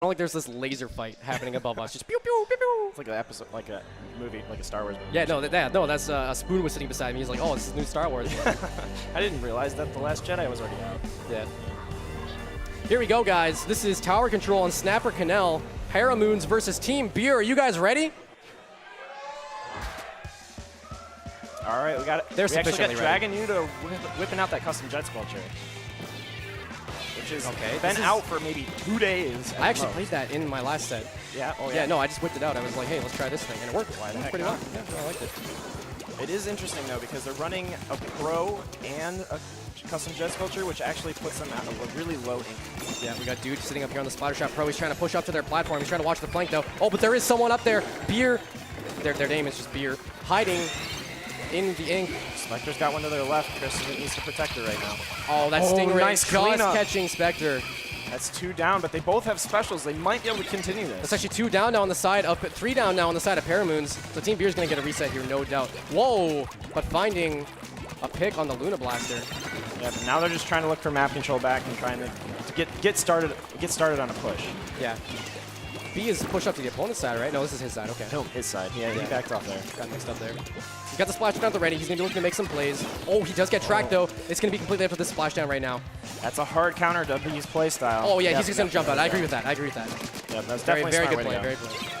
Like there's this laser fight happening above us, just pew pew pew pew. It's like an episode, like a movie, like a Star Wars movie. Yeah, no, that's a Spoon was sitting beside me. He's like, oh, this is new Star Wars. I didn't realize that The Last Jedi was already out. Yeah. Here we go, guys. This is Tower Control on Snapper Canal. ParaMoons versus Team Beer. Are you guys ready? All right, we got it. They're we actually sufficiently got Dragon Nudo whipping out that custom jet sculpture, which has been out for maybe 2 days. I actually played that in my last set. Yeah. Oh, yeah. No, I just whipped it out. I was like, hey, let's try this thing, and it worked. Why the It heck pretty not? well. Yeah, I liked it. It is interesting though because they're running a pro and a custom jet sculpture, which actually puts them at a really low ink. Yeah, we got Dude sitting up here on the Splattershot Pro. He's trying to push up to their platform. He's trying to watch the flank though. Oh, but there is someone up there. Beer. Their name is just Beer. Hiding in the ink. Spectre's got one to their left. Chris needs to protect her right now. Oh, that Stingray nice just cleanup. catching Spectre. That's 2 down, but they both have specials. They might be able to continue this. That's actually 2 down now on the side of 3 down now on the side of ParaMoons. So Team Beer's gonna get a reset here, no doubt. Whoa! But finding a pick on the Luna Blaster. Yeah, but now they're just trying to look for map control back and trying to get started on a push. Yeah. B is push up to the opponent's side, right? No, this is his side. Okay. No, his side. Yeah, he backed off there. Got mixed up there. He's got the splashdown at the ready. He's going to be looking to make some plays. Oh, he does get tracked, though. It's going to be completely up to this splashdown right now. That's a hard counter to B's play style. Oh, yeah, he's just going to jump out. I agree with that. I agree with that. Yeah, that's Very, definitely very a good smart play. way Very to good go. play.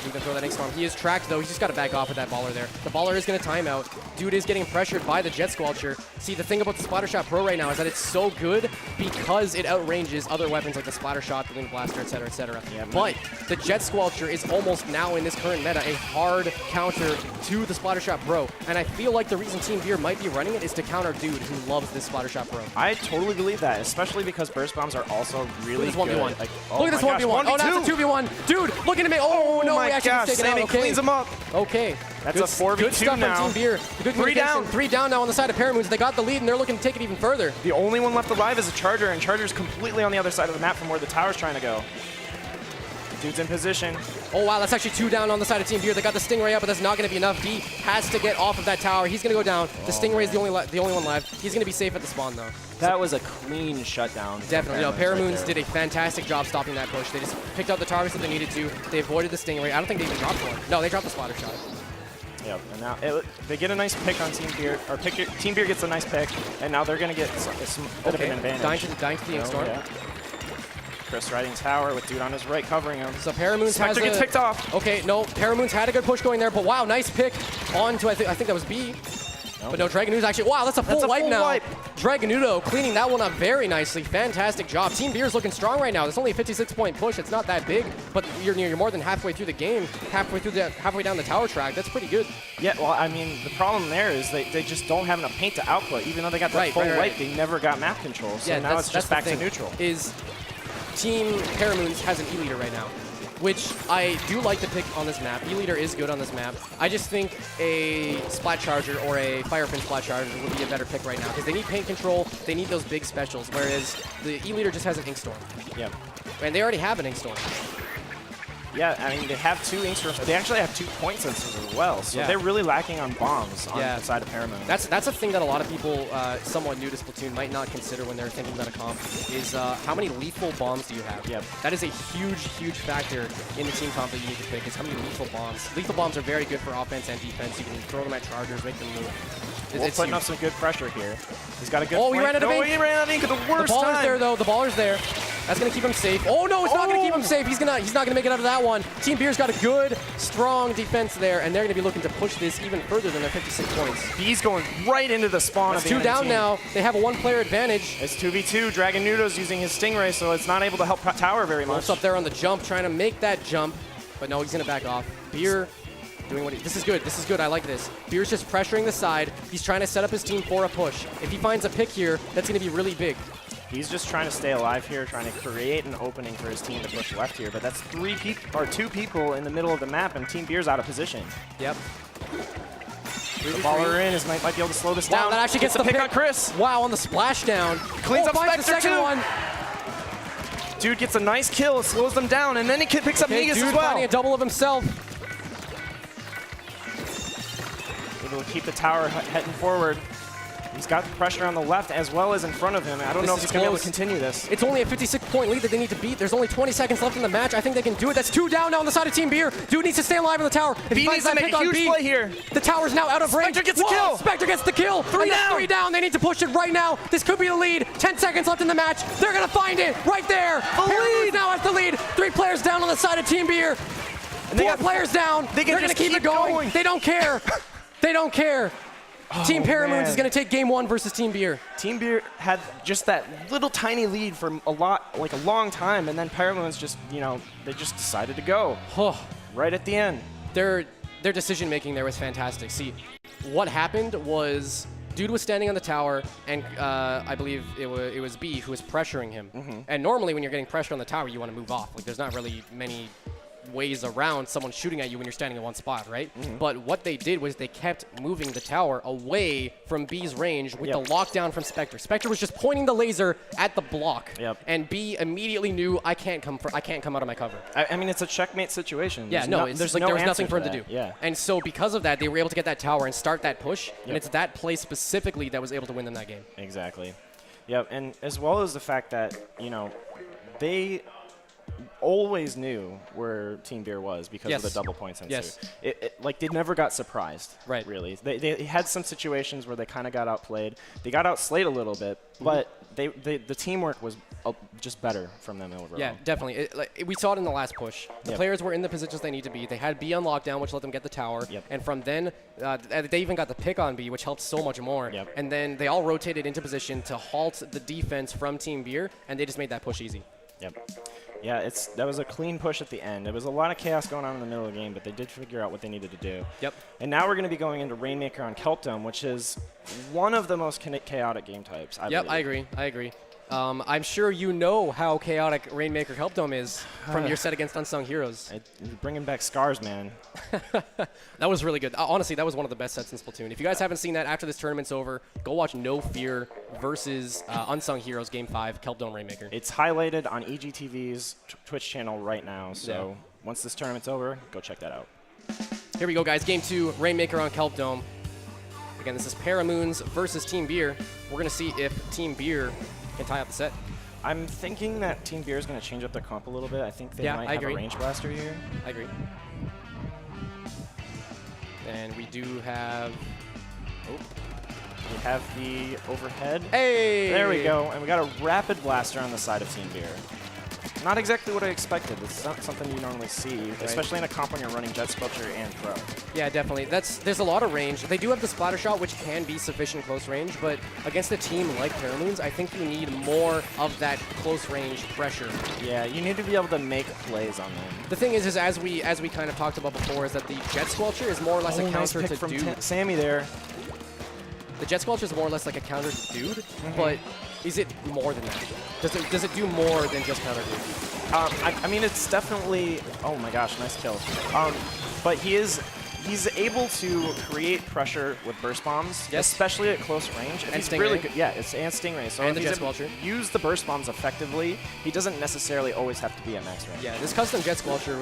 He's going to throw that ink storm. He is tracked, though. He's just got to back off with that baller there. The baller is going to time out. Dude is getting pressured by the Jet Squelcher. See, the thing about the Splattershot Pro right now is that it's so good because it outranges other weapons like the Splattershot, the Luna Blaster, etc., etc. Yeah, but the Jet Squelcher is almost now in this current meta a hard counter to the Splattershot Pro. And I feel like the reason Team Beer might be running it is to counter Dude, who loves this Splattershot Pro. I totally believe that, especially because burst bombs are also really Look at this 1v1. good. Like, look at this 1v1. Oh, that's a 2v1. Dude, looking to me. Oh, no, my we actually gosh, just taken Sammy out. Okay. cleans him up. Okay. That's good, a 4v2 good stuff now. From Team Beer. Good 3 down. 3 down now on the side of ParaMoons. They got the lead, and they're looking to take it even further. The only one left alive is a Charger, and Charger's completely on the other side of the map from where the tower's trying to go. Dude's in position. Oh, wow, that's actually 2 down on the side of Team Beer. They got the Stingray up, but that's not going to be enough. D has to get off of that tower. He's going to go down. The Stingray is the only one left. He's going to be safe at the spawn, though. That was a clean shutdown. Definitely. No, ParaMoons did a fantastic job stopping that push. They just picked out the targets that they needed to. They avoided the Stingray. I don't think they even dropped one. No, they dropped the spotter shot. Yep, and now they get a nice pick on Team Beer, or Team Beer gets a nice pick, and now they're going to get some bit of an advantage. Dying to the ink storm. Yeah. Chris riding tower with Dude on his right covering him. So ParaMoons Spectre gets picked off. Okay, no, ParaMoons had a good push going there, but wow, nice pick onto, I think that was B. But no, Dragon Nudo's actually, wow, that's a full wipe now. Dragon Nudo cleaning that one up very nicely. Fantastic job. Team Beer's looking strong right now. There's only a 56-point push. It's not that big, but you're more than halfway through the game, halfway down the tower track. That's pretty good. Yeah, well, I mean, the problem there is they just don't have enough paint to output. Even though they got that full wipe, they never got map control. So now it's just back to neutral. Is Team ParaMoons has an E-Leader right now, which I do like the pick on this map. E-Leader is good on this map. I just think a Splat Charger or a Firefin Splat Charger would be a better pick right now because they need paint control, they need those big specials, whereas the E-Leader just has an Ink Storm. Yeah. And they already have an Ink Storm. Yeah, I mean, they have 2 ink storms. They actually have 2 point sensors as well, so they're really lacking on bombs on the side of ParaMoons. That's a thing that a lot of people somewhat new to Splatoon might not consider when they're thinking about a comp, is how many lethal bombs do you have? Yep. That is a huge, huge factor in the team comp that you need to pick, is how many lethal bombs. Lethal bombs are very good for offense and defense. You can throw them at Chargers, make them move. It's putting up some good pressure here. He's got a good he ran out of ink. He ran out of ink at the worst time. The baller's there, though. The baller's there. That's going to keep him safe. Oh, no, it's not going to keep him safe. He's not going to make it out of that one. Team Beer's got a good, strong defense there, and they're going to be looking to push this even further than their 56 points. He's going right into the spawn of the 2 down now. They have a 1-player advantage. It's 2v2. Dragon Nudo's using his Stingray, so it's not able to help tower very much. Wolf's up there on the jump, trying to make that jump, but no, he's going to back off. Beer doing what this is good. This is good. I like this. Beer's just pressuring the side. He's trying to set up his team for a push. If he finds a pick here, that's going to be really big. He's just trying to stay alive here, trying to create an opening for his team to push left here. But that's 2 people in the middle of the map, and Team Beer's out of position. Yep. The baller in might be able to slow this down. That actually gets the pick on Chris. Wow, on the splashdown. Cleans up Spectre the second one. Dude gets a nice kill, slows them down, and then he picks up Negus as well. Finding a double of himself. Able to keep the tower heading forward. He's got pressure on the left as well as in front of him. I don't know if he's going to be able to continue this. It's only a 56-point lead that they need to beat. There's only 20 seconds left in the match. I think they can do it. That's 2 down now on the side of Team Beer. Dude needs to stay alive in the tower. If B needs to make a huge play here. The tower's now out of range. Spectre gets the kill. Spectre gets the kill. 3 down. 3 down. They need to push it right now. This could be the lead. 10 seconds left in the match. They're going to find it right there. ParaMoons now has the lead. 3 players down on the side of Team Beer. And they 4 players down. They're going to keep it going. They don't care. They don't care. Team ParaMoons is going to take game 1 versus Team Beer. Team Beer had just that little tiny lead for a long time, and then ParaMoons just, they just decided to go right at the end. Their decision making there was fantastic. See, what happened was dude was standing on the tower, and I believe it was B who was pressuring him. And normally when you're getting pressure on the tower, you want to move off. Like, there's not really many ways around someone shooting at you when you're standing in one spot, right? But what they did was they kept moving the tower away from B's range with the lockdown from Spectre. Spectre was just pointing the laser at the block, and B immediately knew I can't come out of my cover. I mean, it's a checkmate situation. Yeah, there's like there was nothing for him to do. Yeah. And so because of that, they were able to get that tower and start that push, and it's that play specifically that was able to win them that game. Exactly. Yep, and as well as the fact that, they always knew where Team Beer was because of the double point sensor. Like, they never got surprised, really. They had some situations where they kind of got outplayed. They got outslayed a little bit, but the teamwork was just better from them overall. Yeah, definitely. We saw it in the last push. The players were in the positions they need to be. They had B on lockdown, which let them get the tower. And from then, they even got the pick on B, which helped so much more. And then they all rotated into position to halt the defense from Team Beer, and they just made that push easy. Yeah, that was a clean push at the end. There was a lot of chaos going on in the middle of the game, but they did figure out what they needed to do. And now we're going to be going into Rainmaker on Kelp Dome, which is one of the most chaotic game types, I believe. I agree. I'm sure you know how chaotic Rainmaker Kelp Dome is from your set against Unsung Heroes. Bringing back scars, man. That was really good. Honestly, that was one of the best sets in Splatoon. If you guys haven't seen that after this tournament's over, go watch No Fear versus Unsung Heroes Game 5, Kelp Dome Rainmaker. It's highlighted on EGTV's Twitch channel right now, so once this tournament's over, go check that out. Here we go, guys. Game 2, Rainmaker on Kelp Dome. Again, this is ParaMoons versus Team Beer. We're going to see if Team Beer can tie up the set. I'm thinking that Team Beer is going to change up their comp a little bit. I think they might have a range blaster here. I agree. And we do have... We have the overhead. Hey! There we go. And we got a rapid blaster on the side of Team Beer. Not exactly what I expected. It's not something you normally see, especially in a comp when you're running Jet Sculpture and Pro. Yeah, definitely. There's a lot of range. They do have the splatter shot, which can be sufficient close range, but against a team like ParaMoons, I think you need more of that close range pressure. Yeah, you need to be able to make plays on them. The thing is as we kind of talked about before, is that the Jet Sculpture is more or less a counter to Dude. Sammy there. The Jet Sculpture is more or less like a counter to Dude, but is it more than that? Does it do more than just counter Dude? I mean, it's definitely... Oh my gosh, nice kill. But he's able to create pressure with burst bombs, especially at close range. And he's Stingray. Really good. Yeah, it's and Stingray. So and if the he's Jet Sculpture. Use the burst bombs effectively, he doesn't necessarily always have to be at max range. Yeah, this custom Jet Sculpture,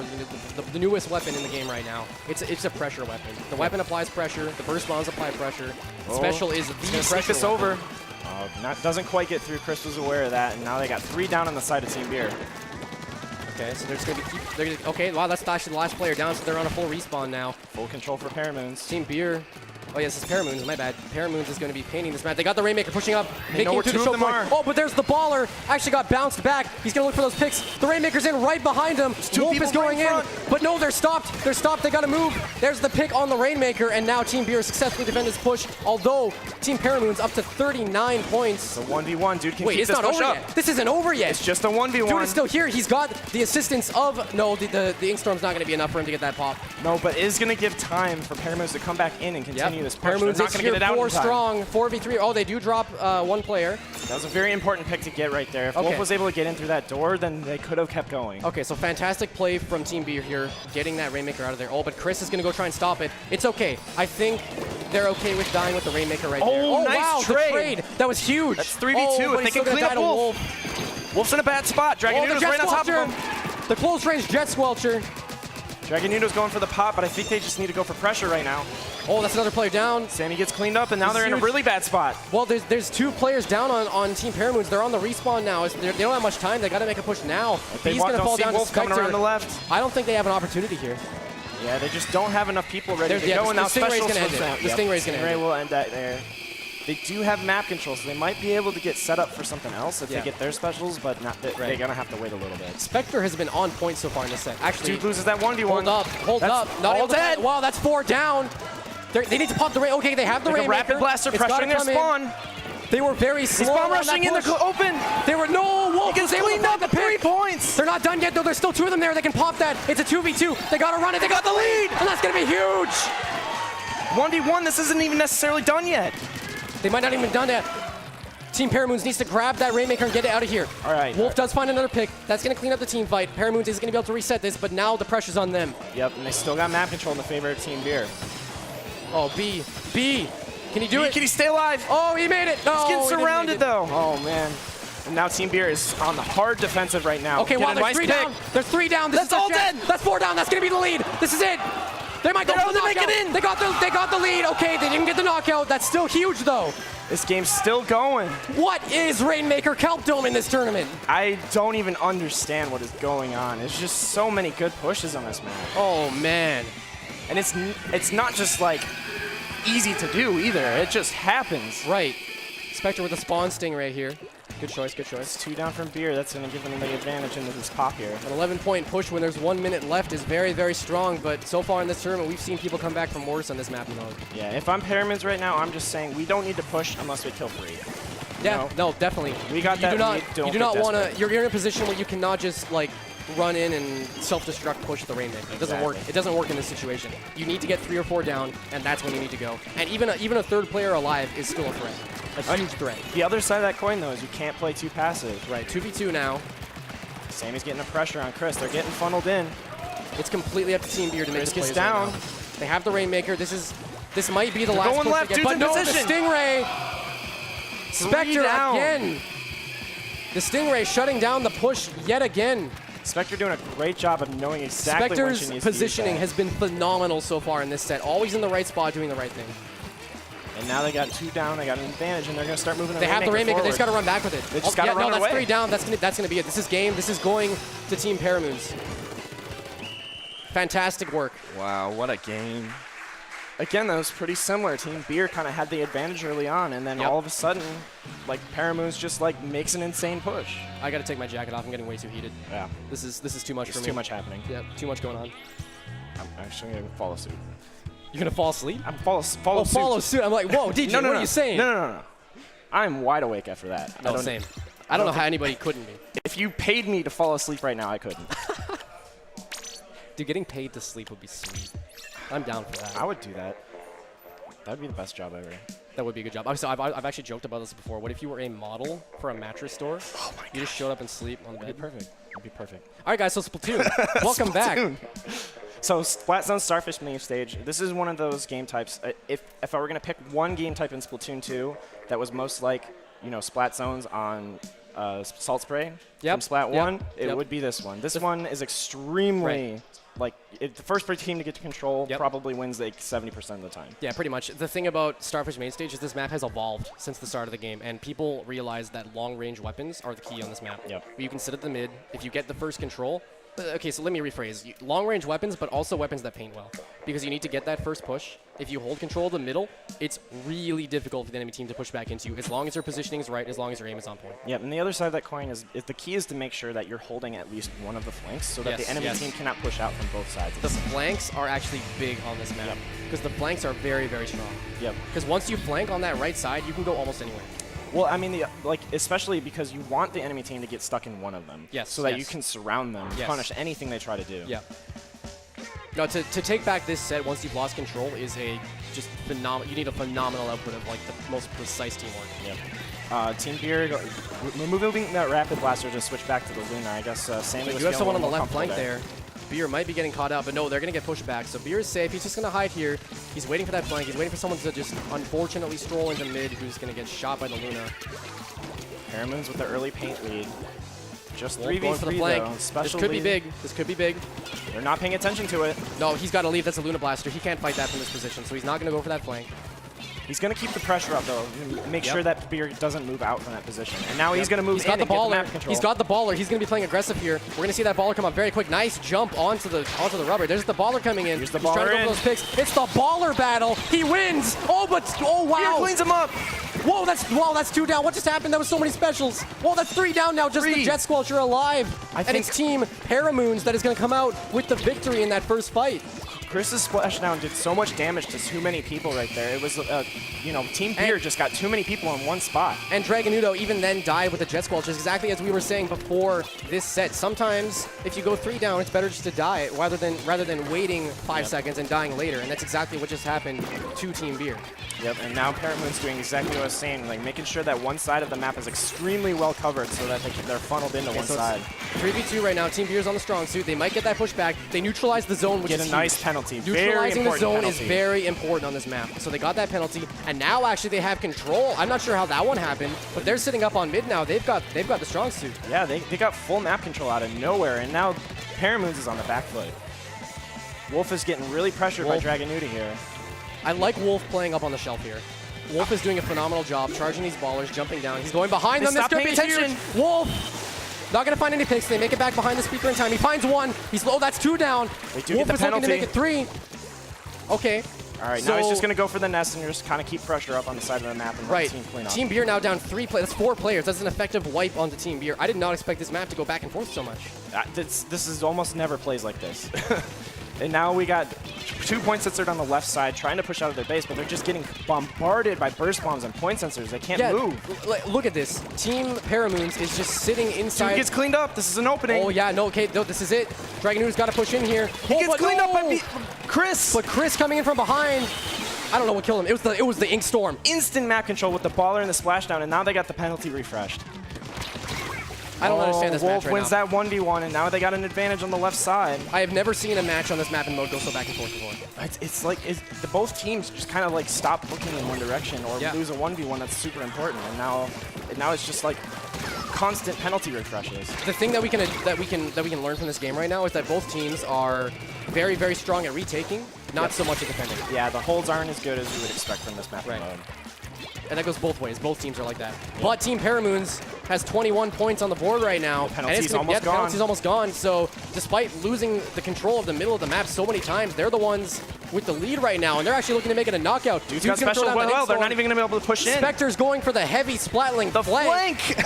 the newest weapon in the game right now, it's a pressure weapon. The weapon applies pressure, the burst bombs apply pressure. Special is the pressure this over. Doesn't quite get through. Chris was aware of that, and now they got 3 down on the side of Team Beer. Okay, so they're just going to okay, wow, that's actually the last player down, so they're on a full respawn now. Full control for ParaMoons. Team Beer. Oh, yes, this is ParaMoons, my bad. ParaMoons is going to be painting this map. They got the Rainmaker pushing up, making it to the choke point. Oh, but there's the baller. Actually got bounced back. He's going to look for those picks. The Rainmaker's in right behind him. Wolf is going in, but no, they're stopped. They're stopped. They got to move. There's the pick on the Rainmaker, and now Team Beer successfully defended this push, although Team ParaMoons up to 39 points. It's a 1v1, dude. Wait, it's not over yet. This isn't over yet. It's just a 1v1. Dude is still here. He's got the assistance of... No, the Inkstorm's not going to be enough for him to get that pop. No, but it is going to give time for ParaMoons to come back in and continue this push. ParaMoons is here, 4 strong, 4v3. Oh, they do drop one player. That was a very important pick to get right there. If Wolf was able to get in through that door, then they could have kept going. Okay, so fantastic play from Team Beer here, getting that Rainmaker out of there. Oh, but Chris is going to go try and stop it. It's okay. I think they're okay with dying with the Rainmaker right there. Oh, nice wow, trade. The trade. That was huge. That's 3v2. If they can clean up Wolf. Wolf's in a bad spot. Dragon Noodle's right on top of him. The close range Jet Squelcher. Dragonudo's going for the pop, but I think they just need to go for pressure right now. Oh, that's another player down. Sammy gets cleaned up, and now they're in a really bad spot. Well, there's 2 players down on Team ParaMoons. They're on the respawn now. They don't have much time. They got to make a push now. He's going to fall down to Spectre. Coming around the left. I don't think they have an opportunity here. Yeah, they just don't have enough people ready to go, and now Stingray's special going to end it. The Stingray's going to end it. Stingray will end that there. They do have map control, so they might be able to get set up for something else if they get their specials, but not they're going to have to wait a little bit. Spectre has been on point so far in this set. Actually, Dude loses that 1v1. Hold up. Not all dead. Wow, that's 4 down. They need to pop the Rain. Okay, they have the Rainmaker. Rapid Blaster pressuring their spawn. They were very slow. Spawn rushing in the open. They were Wolf. They cleaned up the 3 points. They're not done yet, though. There's still 2 of them there. They can pop that. It's a 2v2. They got to run it. They got the lead. And that's going to be huge. 1v1. This isn't even necessarily done yet. They might not even be done yet. Team ParaMoons needs to grab that Rainmaker and get it out of here. All right. Wolf does find another pick. That's going to clean up the team fight. ParaMoons is going to be able to reset this, but now the pressure's on them. Yep, and they still got map control in the favor of Team Beer. Oh, B. Can he do it? Can he stay alive? Oh, he made it. No, he's getting surrounded, though. Oh, man. And now Team Beer is on the hard defensive right now. Okay, well, there's 3 down. There's 3 down. That's all dead. That's 4 down. That's going to be the lead. This is it. They might go for the knockout. Make it in. They got the lead. Okay, they didn't get the knockout. That's still huge, though. This game's still going. What is Rainmaker Kelp Dome in this tournament? I don't even understand what is going on. There's just so many good pushes on this map. Oh, man. And it's not just, like, easy to do either. It just happens. Right. Spectre with a spawn Stingray here. Good choice, good choice. It's 2 down from Beer. That's going to give them the advantage into this pop here. An 11-point push when there's 1 minute left is very, very strong, but so far in this tournament, we've seen people come back from worse on this map mode. Yeah, if I'm ParaMoons right now, I'm just saying we don't need to push unless we kill 3. Yeah, no, definitely. We got that. You do not want to. You're in a position where you cannot just like run in and self-destruct push the Rainmaker. It doesn't work. It doesn't work in this situation. You need to get 3 or 4 down, and that's when you need to go. And even a third player alive is still a threat. A huge threat. The other side of that coin, though, is you can't play too passive. Right, 2v2 now. Sammy's getting the pressure on Chris. They're getting funneled in. It's completely up to Team Beer to make the plays down. Right now. They have the Rainmaker. This might be the last push left, again. But no, the Stingray. Spectre again. The Stingray shutting down the push yet again. Spectre doing a great job of knowing exactly when she needs to use that. Spectre's positioning has been phenomenal so far in this set. Always in the right spot, doing the right thing. And now they got 2 down. They got an advantage, and they're going to start moving. They have the Rainmaker. They just got to run back with it. They just got to run away. No, that's 3 down. That's gonna be it. This is game. This is going to Team ParaMoons. Fantastic work. Wow, what a game. Again, that was pretty similar. Team Beer kind of had the advantage early on, and then all of a sudden, like ParaMoons just like makes an insane push. I got to take my jacket off. I'm getting way too heated. Yeah. This is too much for me. Too much happening. Yeah, too much going on. I'm actually going to follow suit. You're going to fall asleep? I'm follow suit. Follow suit. I'm like, whoa, DJ, what are you saying? No. I'm wide awake after that. No, same. I don't know how anybody couldn't be. If you paid me to fall asleep right now, I couldn't. Dude, getting paid to sleep would be sweet. I'm down for that. I would do that. That would be the best job ever. That would be a good job. So I've actually joked about this before. What if you were a model for a mattress store? Oh my god. You just showed up and sleep on the bed. That'd be perfect. That'd be perfect. All right, guys, so Splatoon. Welcome back. So Splatoon Starfish main stage. This is one of those game types. If I were going to pick one game type in Splatoon 2 that was most like, Splat Zones on Salt Spray from Splat 1, it would be this one. This one is extremely... Like, the first team to get to control probably wins like 70% of the time. Yeah, pretty much. The thing about Starfish Main Stage is this map has evolved since the start of the game, and people realize that long-range weapons are the key on this map. Yep. You can sit at the mid. If you get the first control... Okay, so let me rephrase. Long-range weapons, but also weapons that paint well. Because you need to get that first push. If you hold control of the middle, it's really difficult for the enemy team to push back into you, as long as your positioning is right, as long as your aim is on point. Yeah, and the other side of that coin is the key is to make sure that you're holding at least one of the flanks so that the enemy team cannot push out from both sides. The flanks are actually big on this map. Because the flanks are very, very strong. Yep. Because once you flank on that right side, you can go almost anywhere. Well, I mean, especially because you want the enemy team to get stuck in one of them. Yes. So that you can surround them, punish anything they try to do. Yeah. No, to take back this set once you've lost control is just phenomenal. You need a phenomenal output of the most precise teamwork. Yep. Team Beer, moving that Rapid Blaster to switch back to the Luna. I guess Sammy was. You have someone on the left flank there. Beer might be getting caught out, but no, they're going to get pushed back. So Beer is safe. He's just going to hide here. He's waiting for that flank. He's waiting for someone to just unfortunately stroll into mid who's going to get shot by the Luna. ParaMoons with the early paint lead. just Wolf going for the 3v3 flank. though. This could be big. This could be big. They're not paying attention to it. No, he's got to leave. That's a Luna Blaster. He can't fight that from this position, so he's not going to go for that flank. He's going to keep the pressure up, though. Make sure that Beer doesn't move out from that position. And now he's going to move in and get the map control. He's got the baller. He's going to be playing aggressive here. We're going to see that baller come up very quick. Nice jump onto the rubber. There's the baller coming in. He's trying to go for those picks. It's the baller battle. He wins. Oh, wow. Beer cleans him up. Whoa, that's 2 down. What just happened? That was so many specials. Whoa, that's 3 down now. Just the Jet Squelcher alive. And it's Team ParaMoons that is going to come out with the victory in that first fight. Chris's splashdown did so much damage to too many people right there. It was, Team Beer just got too many people in one spot. And Dragonudo even then died with the Jet Squelch, exactly as we were saying before this set. Sometimes, if you go 3 down, it's better just to die rather than waiting 5 seconds and dying later. And that's exactly what just happened to Team Beer. Yep, and now ParaMoons doing exactly what I was saying, like making sure that one side of the map is extremely well covered so that they're funneled into one side. 3v2 right now. Team Beer's on the strong suit. They might get that push back. They neutralize the zone, which is a nice penalty. Neutralizing the zone is very important on this map. So they got that penalty, and now actually they have control. I'm not sure how that one happened, but they're sitting up on mid now. They've got the strong suit. Yeah, they got full map control out of nowhere, and now ParaMoons is on the back foot. Wolf is getting really pressured by Dragonudo here. I like Wolf playing up on the shelf here. Wolf is doing a phenomenal job charging these ballers, jumping down. He's going behind them. This could be huge. Wolf not going to find any picks. They make it back behind the speaker in time. He finds 1. He's low. That's 2 down. Wolf is looking to make it 3. Okay. All right, now he's just going to go for the nest and just kind of keep pressure up on the side of the map and let the team clean up. Team Beer now down 3 players. That's 4 players. That's an effective wipe onto Team Beer. I did not expect this map to go back and forth so much. This is almost never plays like this. And now we got 2 point sensors on the left side trying to push out of their base, but they're just getting bombarded by burst bombs and point sensors. They can't move. Look at this. Team ParaMoons is just sitting inside. Dude gets cleaned up. This is an opening. Oh, yeah. No, okay. No, this is it. Dragonudo's got to push in here. He gets cleaned up by Chris. But Chris coming in from behind. I don't know what killed him. It was the Ink Storm. Instant map control with the baller and the splashdown, and now they got the penalty refreshed. I don't understand this match right now. Wolf wins that 1v1, and now they got an advantage on the left side. I have never seen a match on this map in mode go so back and forth before. It's like both teams just kind of like stop looking in one direction or lose a 1v1 that's super important, and now it's just like constant penalty refreshes. The thing that we can learn from this game right now is that both teams are very, very strong at retaking, not so much at defending. Yeah, the holds aren't as good as you would expect from this map mode. And that goes both ways. Both teams are like that. Yep. But Team ParaMoons has 21 points on the board right now. The penalty's almost gone. So despite losing the control of the middle of the map so many times, they're the ones with the lead right now. And they're actually looking to make it a knockout. Dude's got special as well. They're not even going to be able to push in. Spectre's going for the heavy splatling flank.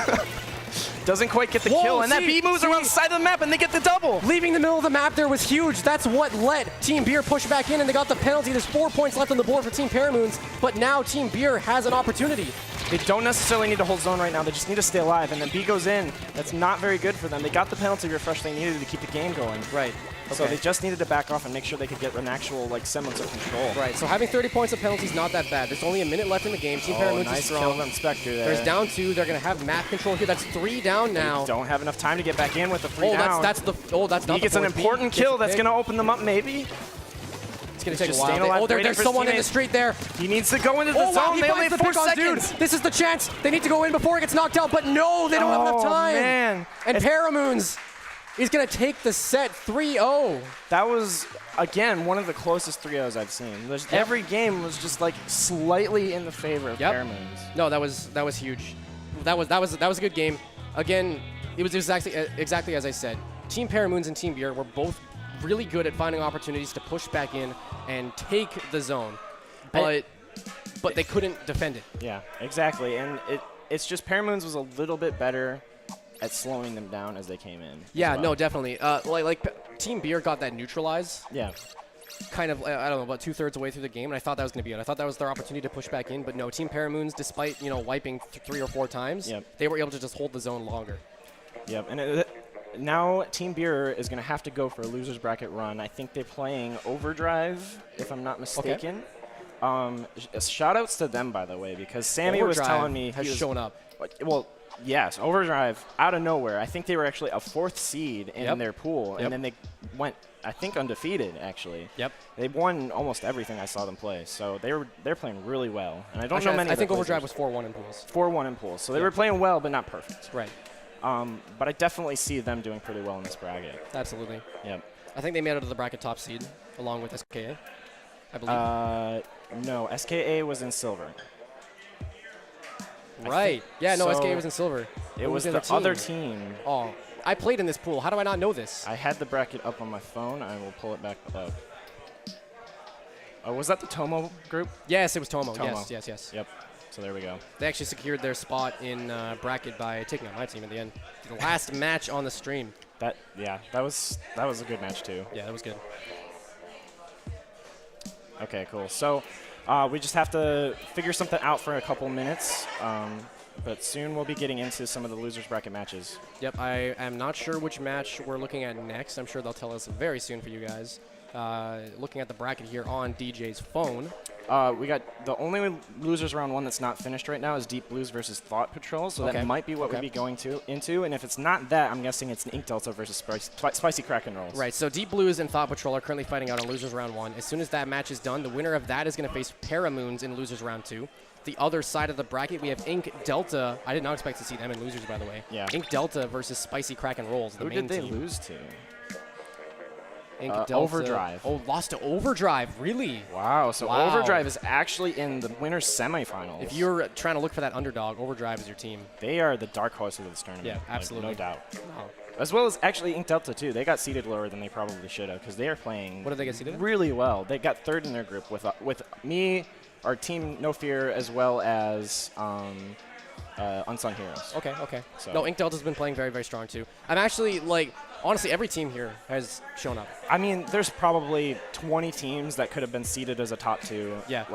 Doesn't quite get the kill, and that B moves around the side of the map, and they get the double. Leaving the middle of the map there was huge. That's what let Team Beer push back in, and they got the penalty. There's 4 points left on the board for Team ParaMoons, but now Team Beer has an opportunity. They don't necessarily need to hold zone right now. They just need to stay alive, and then B goes in. That's not very good for them. They got the penalty refresh they needed to keep the game going. Right. Okay. So they just needed to back off and make sure they could get an actual semblance of control. Right. So having 30 points of penalty is not that bad. There's only a minute left in the game. Team ParaMoons is strong. Kill on Spectre there. There's down 2. They're going to have map control here. That's 3 down now. They don't have enough time to get back in with the 3 down. That's not. He gets an important kill. That's going to open them up, maybe. It's going to take a while. There's someone in the street there. He needs to go into the zone. They only have 4 seconds. Dude, this is the chance. They need to go in before it gets knocked out, but no, they don't have enough time. Man. And ParaMoons is going to take the set 3-0. That was, again, one of the closest 3-0s I've seen. Every game was just like slightly in the favor of ParaMoons. No, that was huge. That was a good game. Again, it was exactly as I said. Team ParaMoons and Team Beer were both really good at finding opportunities to push back in and take the zone, but they couldn't defend it. Yeah, exactly. And it's just ParaMoons was a little bit better at slowing them down as they came in. Yeah, no, definitely. Like Team Beer got that neutralize. Yeah. Kind of, I don't know, about 2/3 away through the game, and I thought that was going to be it. I thought that was their opportunity to push back in, but no, Team ParaMoons, despite wiping 3 or 4 times, they were able to just hold the zone longer. Yep, and now Team Beer is going to have to go for a loser's bracket run. I think they're playing Overdrive, if I'm not mistaken. Okay. Shout-outs to them, by the way, because Sammy was telling me has shown up. Well, yes, Overdrive out of nowhere. I think they were actually a 4th seed in their pool, and then they went, I think, undefeated, actually. Yep. They won almost everything I saw them play, so they're playing really well. And I don't know many. I think Overdrive was 4-1 in pools. 4-1 in pools, so they were playing well, but not perfect. Right. But I definitely see them doing pretty well in this bracket. Absolutely. Yep. I think they made it to the bracket top seed along with SKA, I believe. No, SKA was in silver. Right. Yeah, no, SKA was in silver. It was the other team. Oh, I played in this pool. How do I not know this? I had the bracket up on my phone. I will pull it back up. Was that the Tomo group? Yes, it was Tomo. Yes. Yep. So there we go. They actually secured their spot in bracket by taking out my team in the end. The last match on the stream. That was a good match too. Yeah, that was good. Okay, cool. So we just have to figure something out for a couple minutes. But soon we'll be getting into some of the losers bracket matches. Yep, I am not sure which match we're looking at next. I'm sure they'll tell us very soon for you guys. Looking at the bracket here on DJ's phone. We got the only losers round 1 that's not finished right now is Deep Blues versus Thought Patrol, so that might be what we'd be going into. And if it's not that, I'm guessing it's an Ink Delta versus Spicy Kraken Rolls. Right, so Deep Blues and Thought Patrol are currently fighting out on losers round 1. As soon as that match is done, the winner of that is going to face ParaMoons in losers round 2. The other side of the bracket, we have Ink Delta. I did not expect to see them in losers, by the way. Yeah. Ink Delta versus Spicy Kraken Rolls, the main team. Who did they lose to? Ink Delta. Overdrive. Oh, lost to Overdrive, really? Wow, so Overdrive is actually in the winner's semifinals. If you're trying to look for that underdog, Overdrive is your team. They are the dark horse of this tournament. Yeah, absolutely. Like, no doubt. Oh. As well as actually Ink Delta, too. They got seeded lower than they probably should have because they are playing what did they get seeded? Really well. They got 3rd in their group with me, our team No Fear, as well as Unsung Heroes. Okay. So. No, Ink Delta's been playing very, very strong, too. I'm actually, honestly, every team here has shown up. I mean, there's probably 20 teams that could have been seeded as a top 2. Yeah.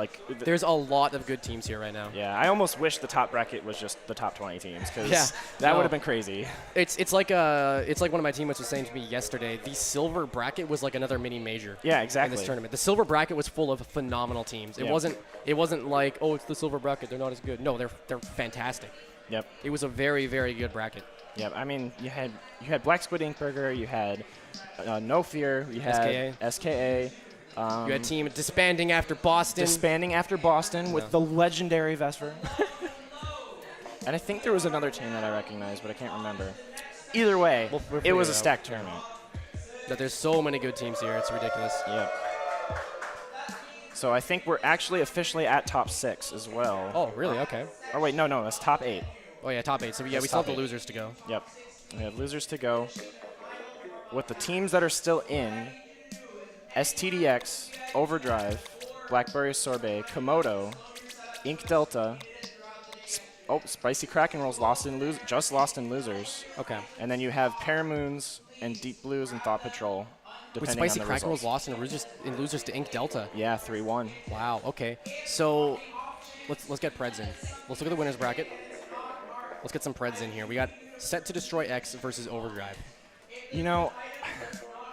There's a lot of good teams here right now. Yeah, I almost wish the top bracket was just the top 20 teams because that would have been crazy. It's like one of my teammates was saying to me yesterday. The silver bracket was like another mini major. Yeah, exactly. In this tournament, the silver bracket was full of phenomenal teams. It wasn't like, oh, it's the silver bracket, they're not as good. No, they're fantastic. Yep. It was a very, very good bracket. Yeah, I mean, you had Black Squid Inkburger, you had No Fear, you had SKA. You had team disbanding after Boston. With the legendary Vesper. And I think there was another team that I recognized, but I can't remember. Either way, it was a stacked tournament. That there's so many good teams here, it's ridiculous. Yep. So I think we're actually officially at top 6 as well. Oh, really? Okay. Oh, wait, no, that's top 8. Oh, yeah, top 8. So, we still have the losers to go. Yep. We have losers to go. With the teams that are still in, STDX, Overdrive, Blackberry Sorbet, Komodo, Ink Delta, Spicy Kraken Rolls just lost in losers. Okay. And then you have ParaMoons and Deep Blues and Thought Patrol. With Spicy Kraken Rolls lost in losers to Ink Delta. Yeah, 3-1. Wow, okay. So, let's get Preds in. Let's look at the winners bracket. Let's get some Preds in here. We got Set to Destroy X versus Overdrive. You know,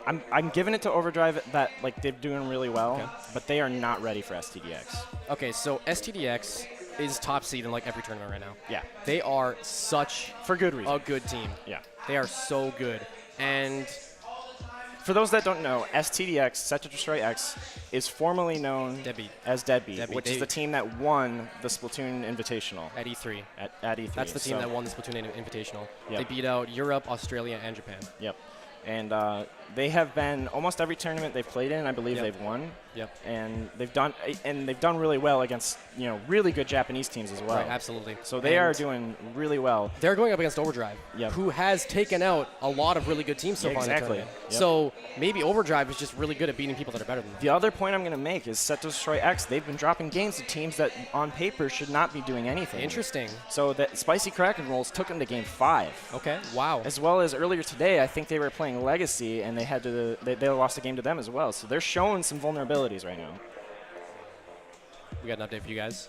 I'm giving it to Overdrive that they're doing really well, but they are not ready for STDX. Okay, so STDX is top seed in every tournament right now. Yeah. They are such for good reason. A good team. Yeah. They are so good. And for those that don't know, STDX, Set to Destroy X, is formerly known as Deadbeat, which is the team that won the Splatoon Invitational. At E3. At E3. That's the team that won the Splatoon Invitational. Yep. They beat out Europe, Australia, and Japan. Yep. And they have been almost every tournament they've played in, I believe they've won. Yep. And they've done really well against really good Japanese teams as well. Right, absolutely. So they are doing really well. They're going up against Overdrive, who has taken out a lot of really good teams so far in the tournament. Yep. So maybe Overdrive is just really good at beating people that are better than them. The other point I'm going to make is Set to Destroy X. They've been dropping games to teams that on paper should not be doing anything. Interesting. So that Spicy Kraken Rolls took them to game 5. Okay. Wow. As well as earlier today, I think they were playing Legacy and they lost a game to them as well. So they're showing some vulnerabilities right now. We got an update for you guys.